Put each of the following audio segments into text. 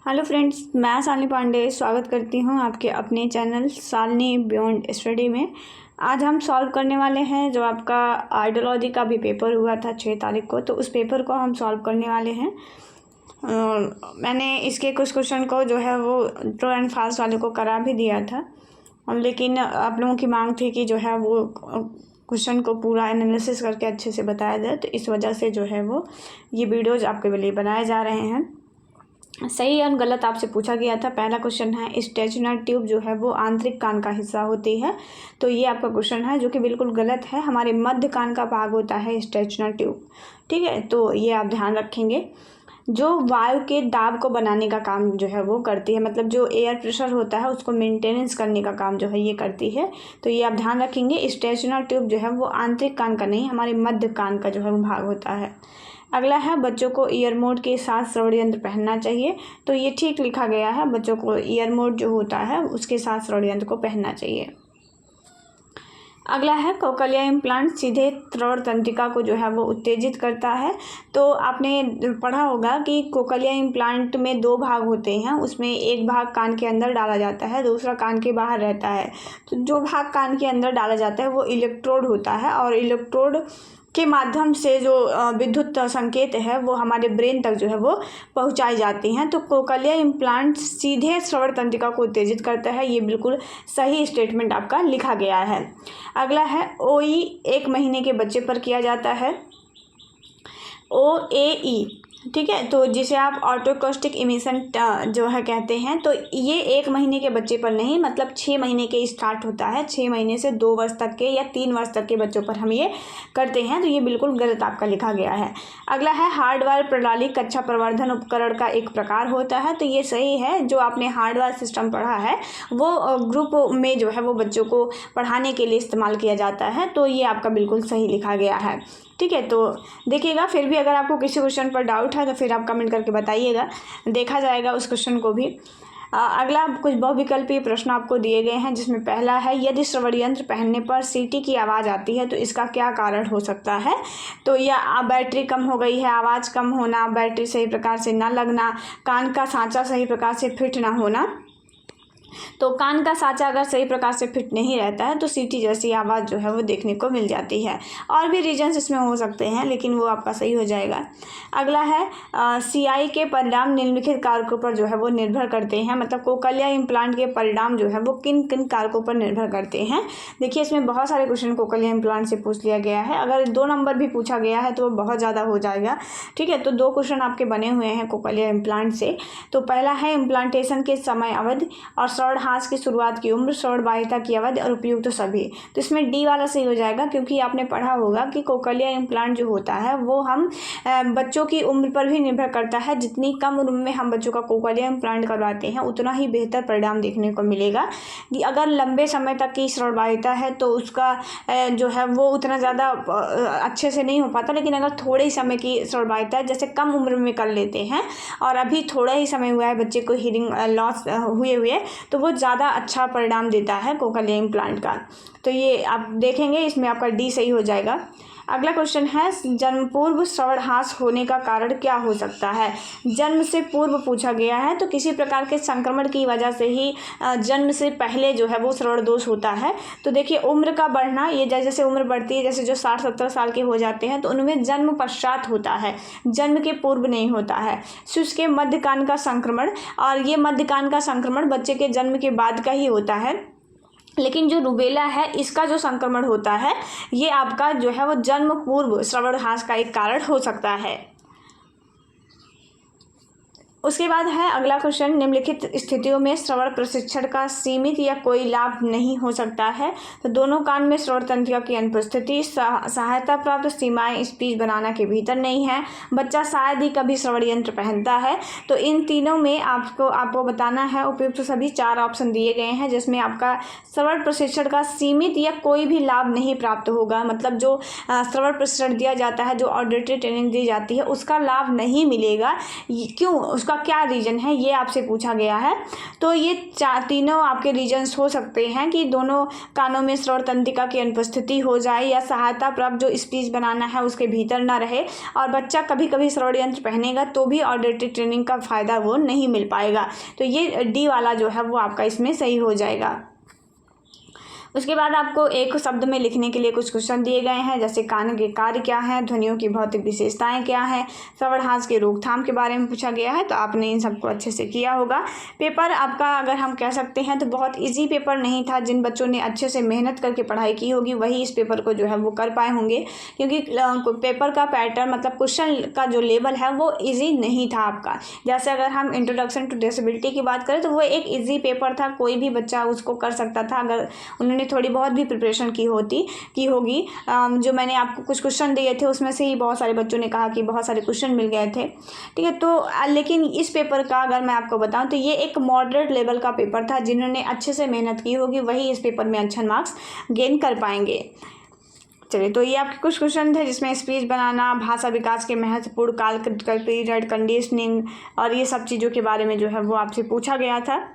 Hello friends, मैं शालिनी पांडे स्वागत करती हूं आपके अपने चैनल शालिनी बियॉन्ड स्टडी में। आज हम सॉल्व करने वाले हैं जो आपका आइडियोलॉजी का भी पेपर हुआ था 6 तारीख को, तो उस पेपर को हम सॉल्व करने वाले हैं। मैंने इसके कुछ क्वेश्चन को जो है वो ट्रू एंड फॉल्स वाले को करा भी दिया था, लेकिन आप लोगों की मांग थी कि जो है वो क्वेश्चन को पूरा एनालिसिस करके अच्छे से बताया जाए, तो इस वजह से जो है वो ये वीडियोज़ आपके लिए बनाए जा रहे हैं। सही और गलत आपसे पूछा गया था। पहला क्वेश्चन है, स्टेशनरी ट्यूब जो है वो आंतरिक कान का हिस्सा होती है, तो ये आपका क्वेश्चन है जो कि बिल्कुल गलत है। हमारे मध्य कान का भाग होता है स्टेशनरी ट्यूब। ठीक है, तो ये आप ध्यान रखेंगे। जो वायु के दाब को बनाने का काम जो है वो करती है, मतलब जो एयर प्रेशर होता है उसको मेंटेनेंस करने का काम जो है ये करती है, तो ये आप ध्यान रखेंगे। स्टेशनरी ट्यूब जो है वो आंतरिक कान का नहीं, हमारे मध्य कान का जो है वो भाग होता है। अगला है, बच्चों को ईयर मोड के साथ श्रवण यंत्र पहनना चाहिए, तो ये ठीक लिखा गया है। बच्चों को ईयर मोड जो होता है उसके साथ श्रवण यंत्र को पहनना चाहिए। अगला है, कोक्लिया इम्प्लांट सीधे श्रवण तंत्रिका को जो है वो उत्तेजित करता है। तो आपने पढ़ा होगा कि कोक्लिया इम्प्लांट में 2 भाग होते हैं, उसमें एक भाग कान के अंदर डाला जाता है, दूसरा कान के बाहर रहता है। तो जो भाग कान के अंदर डाला जाता है वो इलेक्ट्रोड होता है, और इलेक्ट्रोड के माध्यम से जो विद्युत संकेत है वो हमारे ब्रेन तक जो है वो पहुंचाई जाती हैं। तो कोक्लिया इम्प्लांट सीधे श्रवण तंत्रिका को उत्तेजित करता है, ये बिल्कुल सही स्टेटमेंट आपका लिखा गया है। अगला है, ओई 1 महीने के बच्चे पर किया जाता है, OAE, ठीक है, तो जिसे आप ऑटोकोस्टिक इमिशन जो है कहते हैं। तो ये 1 महीने के बच्चे पर नहीं, मतलब 6 महीने के स्टार्ट होता है। 6 महीने से 2 वर्ष तक के या 3 वर्ष तक के बच्चों पर हम ये करते हैं, तो ये बिल्कुल गलत आपका लिखा गया है। अगला है, हार्डवेयर प्रणाली कक्षा प्रवर्धन उपकरण का एक प्रकार होता है, तो ये सही है। जो आपने हार्डवेयर सिस्टम पढ़ा है वो ग्रुप में जो है वो बच्चों को पढ़ाने के लिए इस्तेमाल किया जाता है, तो ये आपका बिल्कुल सही लिखा गया है। ठीक है, तो देखिएगा, फिर भी अगर आपको किसी क्वेश्चन पर डाउट है तो फिर आप कमेंट करके बताइएगा, देखा जाएगा उस क्वेश्चन को भी। अगला कुछ बहुविकल्पीय प्रश्न आपको दिए गए हैं, जिसमें पहला है, यदि श्रवण यंत्र पहनने पर सीटी की आवाज़ आती है तो इसका क्या कारण हो सकता है। तो यह बैटरी कम हो गई है, आवाज़ कम होना, बैटरी सही प्रकार से ना लगना, कान का सांचा सही प्रकार से फिट ना होना। तो कान का सांचा अगर सही प्रकार से फिट नहीं रहता है तो सीटी जैसी आवाज़ जो है वो देखने को मिल जाती है। और भी रीजन्स इसमें हो सकते हैं, लेकिन वो आपका सही हो जाएगा। अगला है, CI के परिणाम निम्नलिखित कारकों पर जो है वो निर्भर करते हैं, मतलब कोक्लिया इम्प्लांट के परिणाम जो है वो किन किन कारकों पर निर्भर करते हैं। देखिए, इसमें बहुत सारे क्वेश्चन कोक्लिया इम्प्लांट से पूछ लिया गया है। अगर 2 नंबर भी पूछा गया है तो वो बहुत ज़्यादा हो जाएगा। ठीक है, तो 2 क्वेश्चन आपके बने हुए हैं कोक्लिया इम्प्लांट से। तो पहला है, इम्प्लांटेशन के समय अवधि और श्रवण हास की शुरुआत की उम्र, श्रवण बाह्यता की अवधि और उपयुक्त तो सभी। तो इसमें डी वाला सही हो जाएगा, क्योंकि आपने पढ़ा होगा कि कोक्लिया इम्प्लांट जो होता है वो हम बच्चों की उम्र पर भी निर्भर करता है। जितनी कम उम्र में हम बच्चों का कोक्लिया इम्प्लांट करवाते हैं उतना ही बेहतर परिणाम देखने को मिलेगा। कि अगर लंबे समय तक की श्रवण बाह्यता है तो उसका जो है वो उतना ज़्यादा अच्छे से नहीं हो पाता, लेकिन अगर थोड़े ही समय की श्रवण बाह्यता है, जैसे कम उम्र में कर लेते हैं और अभी थोड़ा ही समय हुआ है बच्चे को हीयरिंग लॉस हुए, तो वो ज़्यादा अच्छा परिणाम देता है कोक्लिया इम्प्लांट का। तो ये आप देखेंगे, इसमें आपका डी सही हो जाएगा। अगला क्वेश्चन है, जन्म पूर्व श्रवण हास होने का कारण क्या हो सकता है। जन्म से पूर्व पूछा गया है, तो किसी प्रकार के संक्रमण की वजह से ही जन्म से पहले जो है वो श्रवण दोष होता है। तो देखिए, उम्र का बढ़ना, ये जैसे जैसे उम्र बढ़ती है, जैसे जो 60-70 साल के हो जाते हैं तो उनमें जन्म पश्चात होता है, जन्म के पूर्व नहीं होता है। शिशु के मध्य कान का संक्रमण, और ये मध्य कान का संक्रमण बच्चे के जन्म के बाद का ही होता है। लेकिन जो रूबेला है इसका जो संक्रमण होता है ये आपका जो है वो जन्म पूर्व श्रवण हास का एक कारण हो सकता है। उसके बाद है अगला क्वेश्चन, निम्नलिखित स्थितियों में श्रवण प्रशिक्षण का सीमित या कोई लाभ नहीं हो सकता है। तो दोनों कान में श्रवण तंत्रिका की अनुपस्थिति, सहायता प्राप्त सीमाएं स्पीच बनाना के भीतर नहीं है, बच्चा शायद ही कभी श्रवण यंत्र पहनता है। तो इन तीनों में आपको बताना है उपयुक्त सभी 4 ऑप्शन दिए गए हैं, जिसमें आपका श्रवण प्रशिक्षण का सीमित या कोई भी लाभ नहीं प्राप्त होगा। मतलब जो श्रवण प्रशिक्षण दिया जाता है, जो ऑडिटरी ट्रेनिंग दी जाती है, उसका लाभ नहीं मिलेगा। क्यों? उसका क्या रीज़न है, ये आपसे पूछा गया है। तो ये तीनों आपके रीजन्स हो सकते हैं कि दोनों कानों में श्रवण तंत्रिका की अनुपस्थिति हो जाए, या सहायता प्राप्त जो स्पीच बनाना है उसके भीतर ना रहे, और बच्चा कभी कभी श्रवण यंत्र पहनेगा तो भी ऑडिटरी ट्रेनिंग का फ़ायदा वो नहीं मिल पाएगा। तो ये डी वाला जो है वो आपका इसमें सही हो जाएगा। उसके बाद आपको एक शब्द में लिखने के लिए कुछ क्वेश्चन दिए गए हैं, जैसे कान के कार्य क्या हैं, ध्वनियों की भौतिक विशेषताएं क्या हैं, श्रवणहास के रोकथाम के बारे में पूछा गया है। तो आपने इन सबको अच्छे से किया होगा। पेपर आपका अगर हम कह सकते हैं तो बहुत ईजी पेपर नहीं था। जिन बच्चों ने अच्छे से मेहनत करके पढ़ाई की होगी वही इस पेपर को जो है वो कर पाए होंगे, क्योंकि पेपर का पैटर्न मतलब क्वेश्चन का जो लेवल है वो ईजी नहीं था आपका। जैसे अगर हम इंट्रोडक्शन टू डिसेबिलिटी की बात करें तो वो एक ईजी पेपर था, कोई भी बच्चा उसको कर सकता था अगर उन्होंने थोड़ी बहुत भी प्रिपरेशन की होगी। जो मैंने आपको कुछ क्वेश्चन दिए थे उसमें से ही बहुत सारे बच्चों ने कहा कि बहुत सारे क्वेश्चन मिल गए थे, ठीक है। तो लेकिन इस पेपर का अगर मैं आपको बताऊं तो ये एक मॉडरेट लेवल का पेपर था। जिन्होंने अच्छे से मेहनत की होगी वही इस पेपर में अच्छा मार्क्स गेन कर पाएंगे। चलिए, तो ये आपके कुछ क्वेश्चन थे जिसमें स्पीच बनाना, भाषा विकास के महत्वपूर्ण काल पीरियड, कंडीशनिंग और ये सब चीज़ों के बारे में जो है वो आपसे पूछा गया था।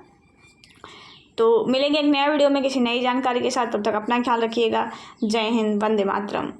तो मिलेंगे एक नया वीडियो में किसी नई जानकारी के साथ। तब तक अपना ख्याल रखिएगा। जय हिंद, वंदे मातरम।